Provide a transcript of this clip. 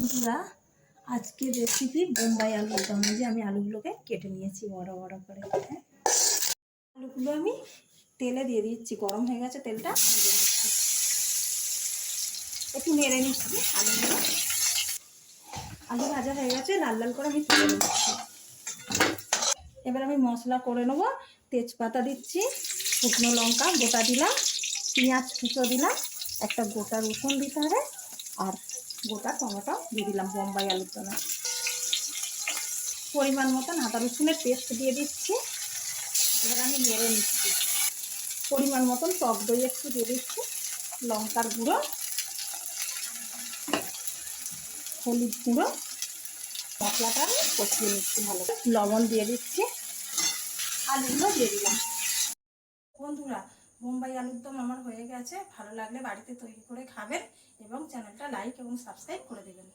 বন্ধুরা, আজকের রেসিপি বোম্বাই আলুর দম। যে আমি আলুগুলোকে কেটে নিয়েছি বড় বড় করে। আলুগুলো আমি তেলে দিয়ে দিচ্ছি, গরম হয়ে গেছে তেলটা। একটু নেড়ে নিচ্ছি আলুগুলো। আলু ভাজা হয়ে গেছে, লাল লাল করে আমি তুলে নিচ্ছি। এবার আমি মশলা করে নেবো। তেজপাতা দিচ্ছি, শুকনো লঙ্কা গোটা দিলাম, পেঁয়াজ কুচো দিলাম, একটা গোটা রসুন দিতে হবে, আর গোটা টমেটো দিয়ে দিলাম বোম্বাই আলুর দমে। পরিমাণ মতন আদা রসুনের পেস্ট দিয়ে দিচ্ছি। এবার আমি নেড়ে নিচ্ছি। পরিমাণ মতন টক দই একটু দিয়ে দিচ্ছি, লঙ্কার গুঁড়ো, হলুদ গুঁড়ো। মশলাটা আমি কষিয়ে নিচ্ছি ভালো করে। লবণ দিয়ে দিচ্ছি, আলুগুলো দিয়ে দিলাম। বন্ধুরা, বোম্বাই আলুর দম আমার হয়ে গেছে। ভালো লাগলে বাড়িতে তৈরি করে খাবেন এবং চ্যানেলটা লাইক এবং সাবস্ক্রাইব করে দেবেন।